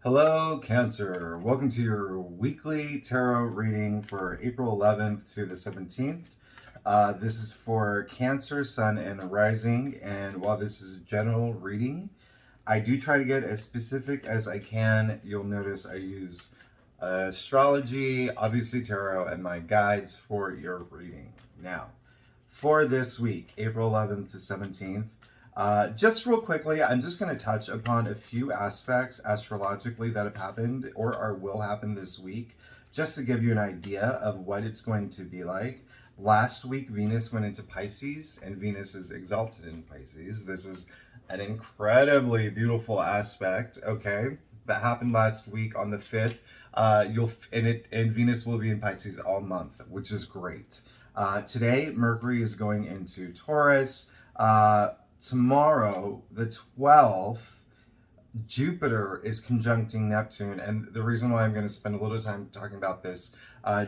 Hello, Cancer. Welcome to your weekly tarot reading for April 11th to the 17th. This is for Cancer, Sun, and Rising. And while this is a general reading, I do try to get as specific as I can. You'll notice I use astrology, obviously tarot, and my guides for your reading. Now, for this week, April 11th to 17th, just real quickly, I'm just going to touch upon a few aspects astrologically that have happened or are will happen this week, just to give you an idea of what it's going to be like. Last week, Venus went into Pisces, and Venus is exalted in Pisces. This is an incredibly beautiful aspect, okay, that happened last week on the 5th. And Venus will be in Pisces all month, which is great. Today, Mercury is going into Taurus. Tomorrow, the 12th, Jupiter is conjuncting Neptune. And the reason why I'm going to spend a little time talking about this,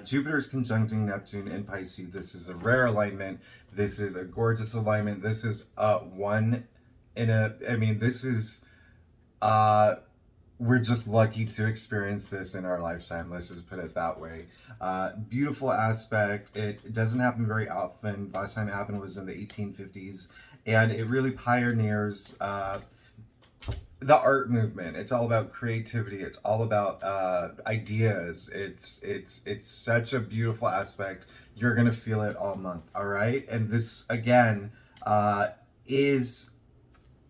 Jupiter is conjuncting Neptune in Pisces. This is a rare alignment. This is a gorgeous alignment. This is we're just lucky to experience this in our lifetime. Let's just put it that way. Beautiful aspect. It doesn't happen very often. Last time it happened was in the 1850s. And it really pioneers the art movement. It's all about creativity. It's all about ideas. It's such a beautiful aspect. You're gonna feel it all month. All right. And this again is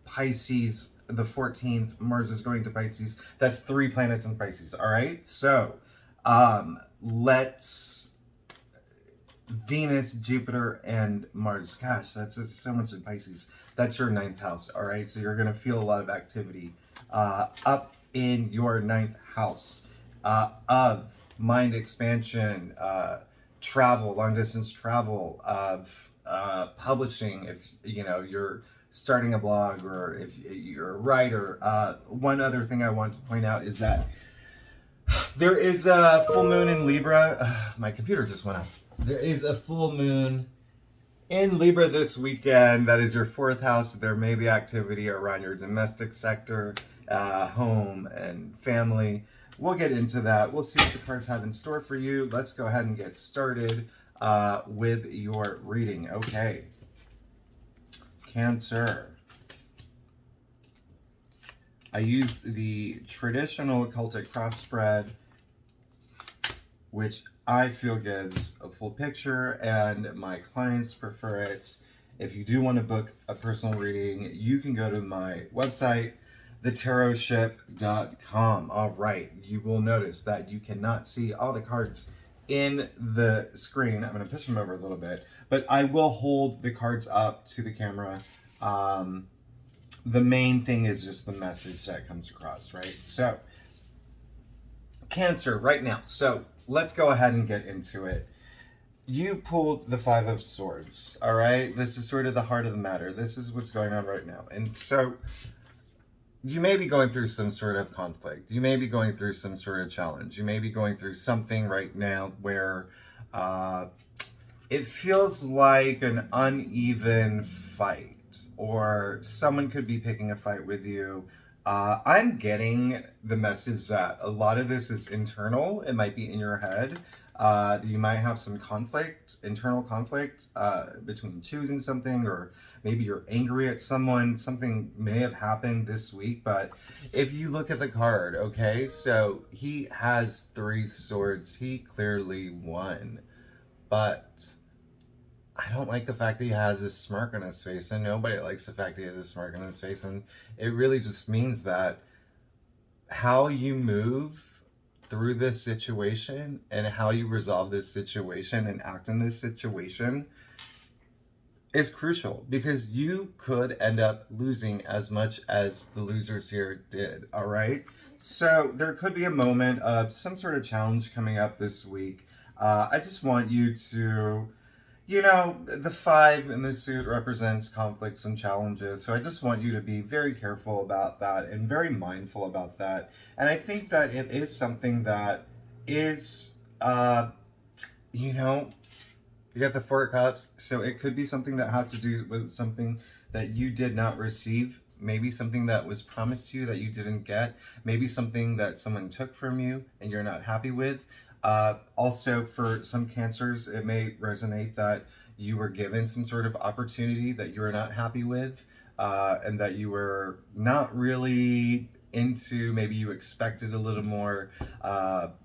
Pisces. The 14th, Mars is going to Pisces. That's 3 planets in Pisces. All right. So let's. Venus, Jupiter, and Mars. Gosh, that's so much in Pisces. That's your 9th house, all right? So you're going to feel a lot of activity up in your 9th house of mind expansion, travel, long-distance travel, of publishing, if you're starting a blog or if you're a writer. One other thing I want to point out is that there is a full moon in Libra. My computer just went off. There is a full moon in Libra this weekend. That is your 4th house. There may be activity around your domestic sector, home and family. We'll get into that. We'll see what the cards have in store for you. Let's go ahead and get started with your reading. Okay. Cancer. I used the traditional occultic cross spread, which I feel gives a full picture, and my clients prefer it. If you do want to book a personal reading, you can go to my website, thetarotship.com. All right, you will notice that you cannot see all the cards in the screen. I'm going to push them over a little bit, but I will hold the cards up to the camera. The main thing is just the message that comes across, right? So, Cancer, right now. So, let's go ahead and get into it. You pulled the 5 of Swords, all right? This is sort of the heart of the matter. This is what's going on right now. And so, you may be going through some sort of conflict. You may be going through some sort of challenge. You may be going through something right now where it feels like an uneven fight, or someone could be picking a fight with you. I'm getting the message that a lot of this is internal. It might be in your head. You might have some conflict, internal conflict between choosing something, or maybe you're angry at someone. Something may have happened this week, but if you look at the card, okay, so he has 3 swords. He clearly won, but I don't like the fact that he has this smirk on his face, and nobody likes the fact that he has a smirk on his face, and it really just means that how you move through this situation and how you resolve this situation and act in this situation is crucial, because you could end up losing as much as the losers here did, all right? So there could be a moment of some sort of challenge coming up this week. I just want you to... the 5 in the suit represents conflicts and challenges. So I just want you to be very careful about that and very mindful about that. And I think that it is something that is, you got the 4 of Cups. So it could be something that has to do with something that you did not receive maybe something that was promised to you that you didn't get, maybe something that someone took from you and you're not happy with. Also, for some Cancers, it may resonate that you were given some sort of opportunity that you were not happy with, and that you were not really into. Maybe you expected a little more. At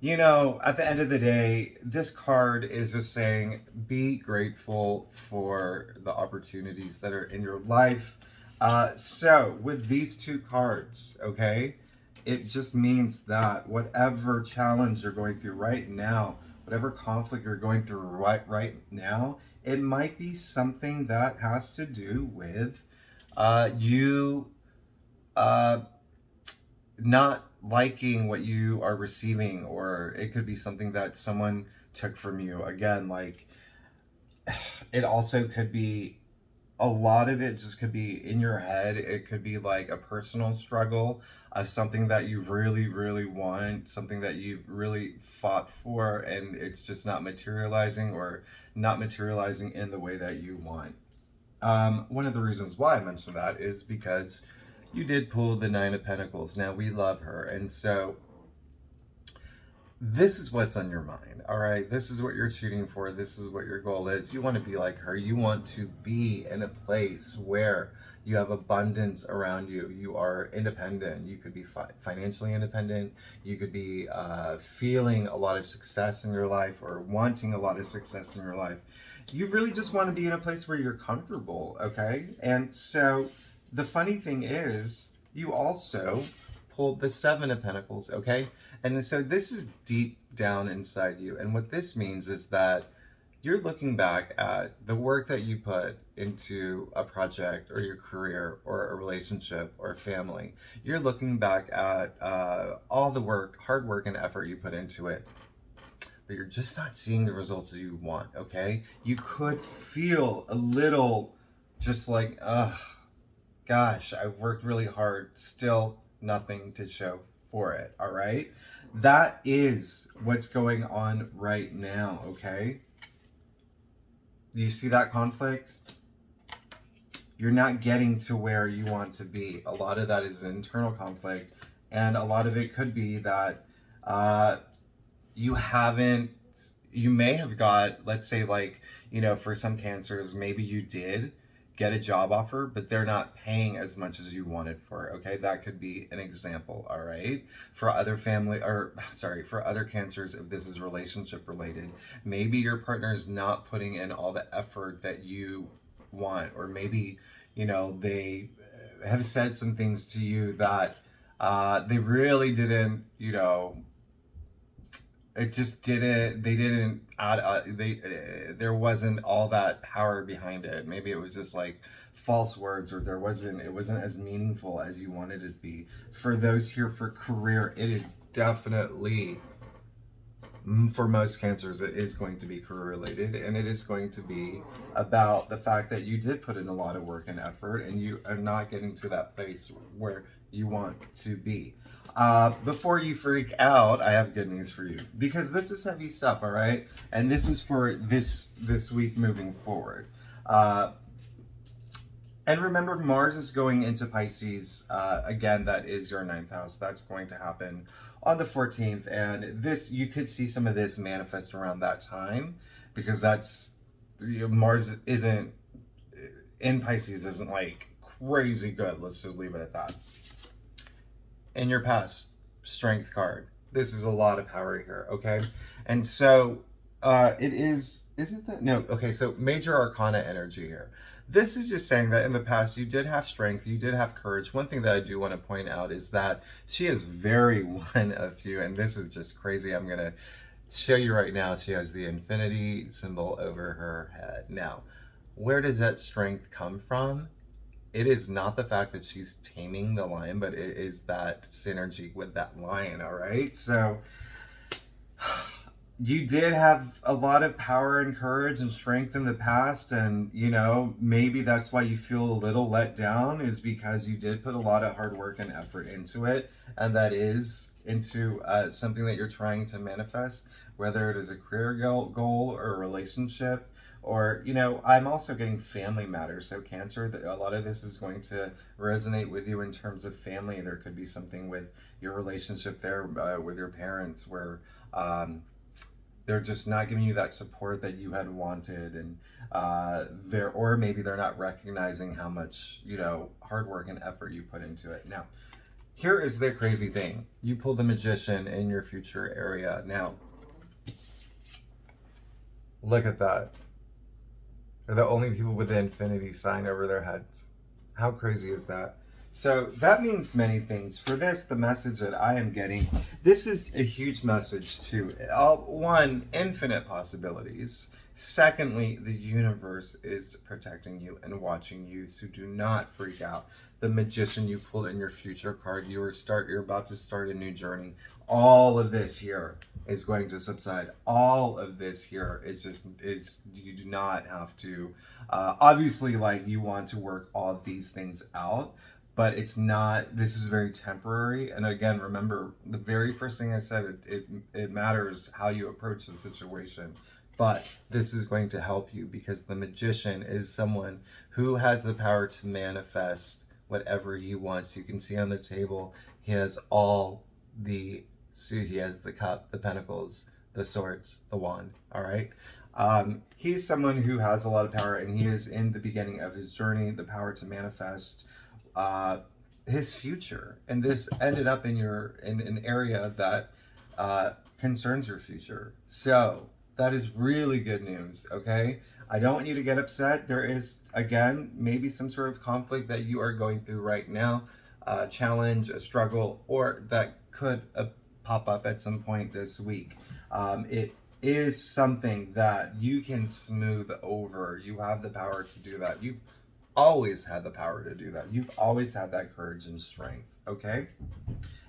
the end of the day, this card is just saying be grateful for the opportunities that are in your life. So, with these two cards, okay, it just means that whatever challenge you're going through right now, whatever conflict you're going through right now, it might be something that has to do with you not liking what you are receiving, or it could be something that someone took from you. Again, like, it also could be, a lot of it just could be in your head. It could be like a personal struggle of something that you really, really want, something that you've really fought for, and it's just not materializing, or not materializing in the way that you want. One of the reasons why I mentioned that is because you did pull the Nine of Pentacles. Now, we love her, and so this is what's on your mind, all right? This is what you're shooting for. This is what your goal is. You want to be like her. You want to be in a place where you have abundance around you. You are independent. You could be financially independent. You could be feeling a lot of success in your life, or wanting a lot of success in your life. You really just want to be in a place where you're comfortable, okay? And so the funny thing is, you also pulled the Seven of Pentacles, okay? And so this is deep down inside you. And what this means is that you're looking back at the work that you put into a project, or your career, or a relationship, or family. You're looking back at all the work, hard work, and effort you put into it. But you're just not seeing the results that you want, okay? You could feel a little just like, gosh, I've worked really hard, still nothing to show for it, all right? That is what's going on right now, okay? Do you see that conflict? You're not getting to where you want to be. A lot of that is internal conflict, and a lot of it could be that you may have got, let's say, like, for some Cancers, maybe you did get a job offer, but they're not paying as much as you wanted for, okay? That could be an example, all right? For other Cancers, if this is relationship related, maybe your partner is not putting in all the effort that you want, or maybe, they have said some things to you that they really didn't, it just didn't, they didn't add, there wasn't all that power behind it. Maybe it was just like false words, or it wasn't as meaningful as you wanted it to be. For those here for career, it is definitely, for most Cancers, it is going to be career related, and it is going to be about the fact that you did put in a lot of work and effort, and you are not getting to that place where you want to be. Before you freak out, I have good news for you, because this is heavy stuff, all right? And this is for this week moving forward. And remember, Mars is going into Pisces. Again, that is your 9th house. That's going to happen on the 14th. And you could see some of this manifest around that time, because Mars isn't, in Pisces, isn't like crazy good. Let's just leave it at that. In your past, Strength card. This is a lot of power here, okay? And so isn't that? No, okay, so Major Arcana energy here. This is just saying that in the past you did have strength, you did have courage. One thing that I do want to point out is that she is very one of few, and this is just crazy. I'm going to show you right now. She has the infinity symbol over her head. Now, where does that strength come from? It is not the fact that she's taming the lion, but it is that synergy with that lion, all right? So you did have a lot of power and courage and strength in the past, and maybe that's why you feel a little let down, is because you did put a lot of hard work and effort into it, and that is into something that you're trying to manifest, whether it is a career goal or a relationship, Or, you know, I'm also getting family matters. So Cancer, a lot of this is going to resonate with you in terms of family. There could be something with your relationship there with your parents where they're just not giving you that support that you had wanted, and or maybe they're not recognizing how much, you know, hard work and effort you put into it. Now, here is the crazy thing. You pull the Magician in your future area. Now, look at that. They're the only people with the infinity sign over their heads. How crazy is that? So that means many things. For this, the message that I am getting, this is a huge message to one, infinite possibilities. Secondly, the universe is protecting you and watching you, so do not freak out. The Magician you pulled in your future card, you're about to start a new journey. All of this here is going to subside. All of this here is you do not have to, obviously, like, you want to work all of these things out, but it's not, this is very temporary. And again, remember the very first thing I said, it matters how you approach the situation. But this is going to help you because the Magician is someone who has the power to manifest whatever he wants. You can see on the table, he has all the suit. He has the cup, the pentacles, the swords, the wand. All right. He's someone who has a lot of power, and he is in the beginning of his journey, the power to manifest his future. And this ended up in an area that concerns your future. So that is really good news, okay? I don't want you to get upset. There is, again, maybe some sort of conflict that you are going through right now, a challenge, a struggle, or that could pop up at some point this week. It is something that you can smooth over. You have the power to do that. You've always had the power to do that. You've always had that courage and strength, okay?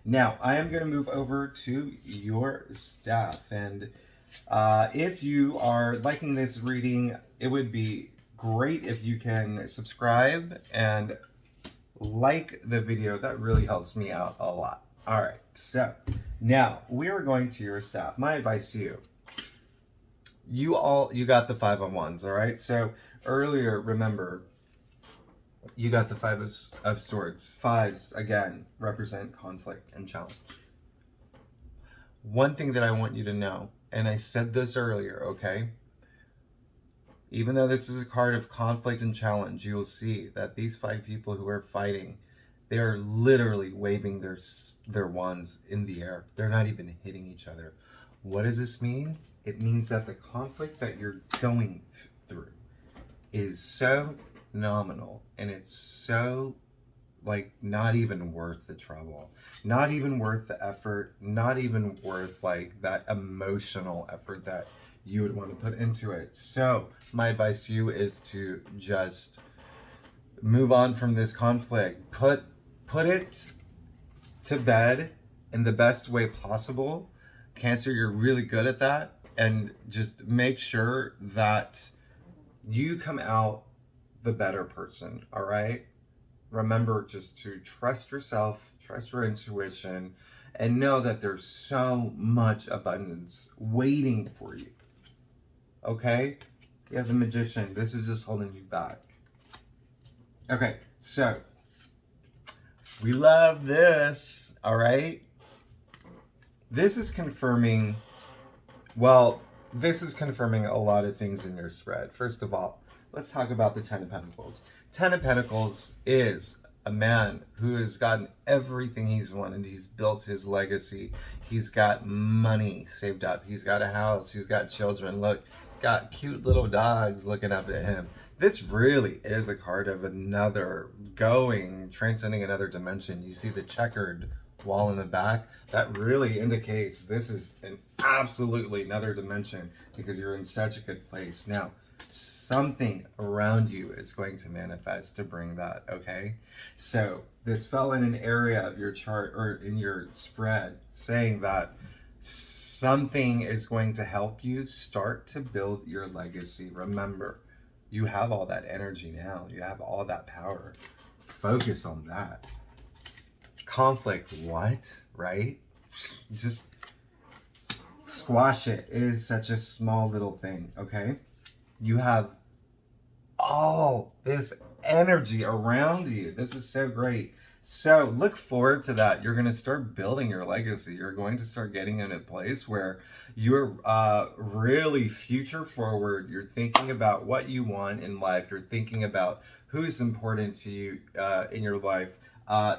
Now, I am going to move over to your staff, and if you are liking this reading, it would be great if you can subscribe and like the video. That really helps me out a lot. All right, so now we are going to your staff. My advice to you, you got the 5 of Wands, all right? So earlier, remember, you got the 5 of Swords. Fives, again, represent conflict and challenge. One thing that I want you to know, and I said this earlier, okay? Even though this is a card of conflict and challenge, you will see that these 5 people who are fighting, they are literally waving their wands in the air. They're not even hitting each other. What does this mean? It means that the conflict that you're going through is so nominal, and it's so, like, not even worth the trouble, not even worth the effort, not even worth, like, that emotional effort that you would want to put into it. So my advice to you is to just move on from this conflict. Put it to bed in the best way possible. Cancer, you're really good at that, and just make sure that you come out the better person, all right? Remember just to trust yourself, trust your intuition, and know that there's so much abundance waiting for you, okay? You have the Magician. This is just holding you back. Okay, so we love this, all right? This is confirming, well, this is confirming a lot of things in your spread. First of all, let's talk about the 10 of Pentacles. 10 of Pentacles is a man who has gotten everything he's wanted. He's built his legacy. He's got money saved up. He's got a house. He's got children. Look, got cute little dogs looking up at him. This really is a card of transcending another dimension. You see the checkered wall in the back? That really indicates this is an absolutely another dimension because you're in such a good place. Now, something around you is going to manifest to bring that, okay? So this fell in an area of your chart or in your spread saying that something is going to help you start to build your legacy. Remember, you have all that energy now. You have all that power. Focus on that. Conflict, what? Right? Just squash it. It is such a small little thing, okay? You have all this energy around you. This is so great. So look forward to that. You're going to start building your legacy. You're going to start getting in a place where you're really future forward. You're thinking about what you want in life. You're thinking about who's important to you in your life.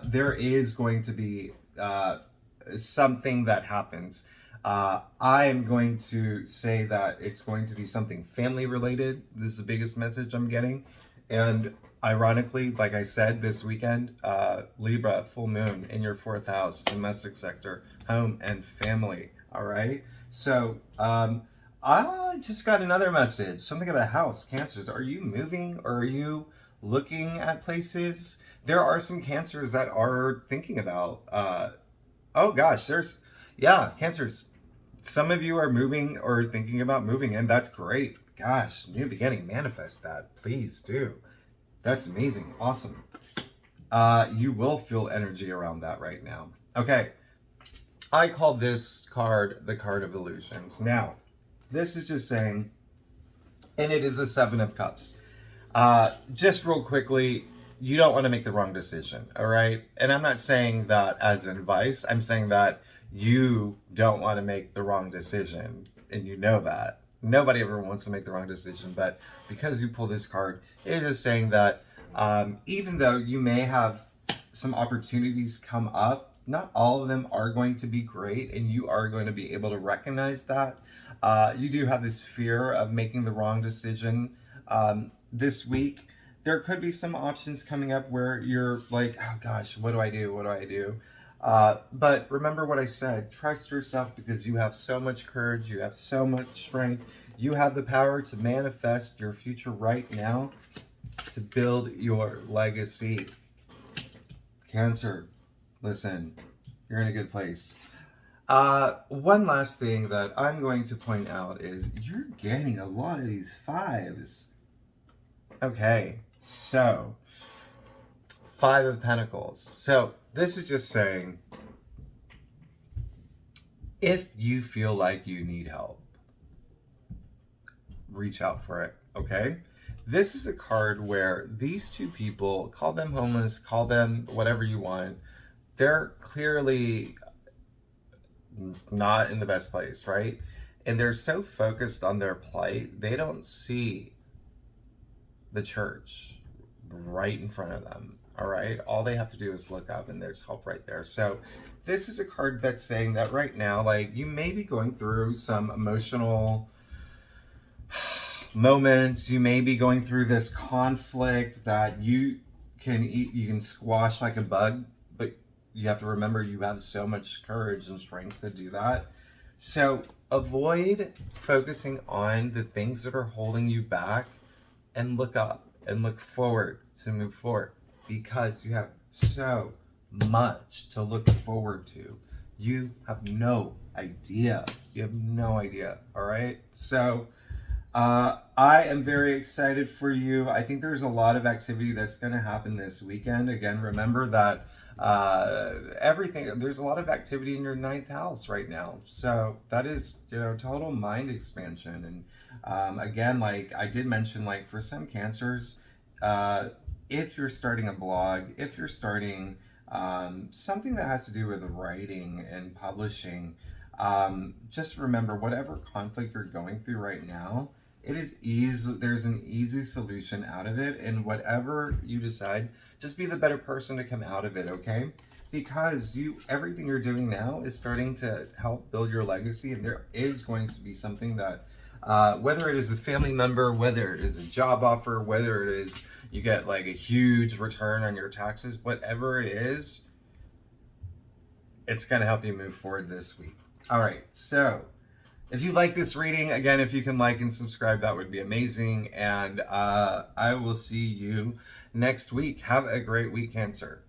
There is going to be something that happens. I am going to say that it's going to be something family related. This is the biggest message I'm getting. And ironically, like I said, this weekend, Libra, full moon in your 4th house, domestic sector, home and family. All right. So I just got another message, something about a house. Cancers, are you moving or are you looking at places? There are some Cancers that are thinking about, oh gosh, Cancers. Some of you are moving or thinking about moving, and that's great. Gosh, new beginning, manifest that. Please do. That's amazing. Awesome. You will feel energy around that right now. Okay. I call this card the card of illusions. Now, this is just saying, and it is the 7 of Cups. Just real quickly, you don't want to make the wrong decision, all right? And I'm not saying that as advice. I'm saying that you don't want to make the wrong decision, and you know that. Nobody ever wants to make the wrong decision, but because you pull this card, it is just saying that even though you may have some opportunities come up, not all of them are going to be great, and you are going to be able to recognize that. You do have this fear of making the wrong decision this week. There could be some options coming up where you're like, oh gosh, what do I do? What do I do? But remember what I said, trust yourself because you have so much courage, you have so much strength, you have the power to manifest your future right now, to build your legacy. Cancer, listen, you're in a good place. One last thing that I'm going to point out is you're getting a lot of these 5s. Okay, so 5 of Pentacles. So this is just saying, if you feel like you need help, reach out for it, okay? This is a card where these two people, call them homeless, call them whatever you want, they're clearly not in the best place, right? And they're so focused on their plight, they don't see the church right in front of them. All right, all they have to do is look up and there's help right there. So this is a card that's saying that right now, like, you may be going through some emotional moments. You may be going through this conflict that you can squash like a bug, but you have to remember you have so much courage and strength to do that. So avoid focusing on the things that are holding you back and look up and look forward to move forward, because you have so much to look forward to. You have no idea. You have no idea. All right. So I am very excited for you. I think there's a lot of activity that's going to happen this weekend. Again, remember that there's a lot of activity in your 9th house right now. So that is, total mind expansion. And again, like I did mention, like for some Cancers, if you're starting a blog, if you're starting something that has to do with writing and publishing, just remember, whatever conflict you're going through right now, it is easy. There's an easy solution out of it, and whatever you decide, just be the better person to come out of it, okay? Because everything you're doing now is starting to help build your legacy, and there is going to be something that, whether it is a family member, whether it is a job offer, whether it is you get like a huge return on your taxes, whatever it is, it's going to help you move forward this week. All right, so if you like this reading, again, if you can like and subscribe, that would be amazing. And I will see you next week. Have a great week, Cancer.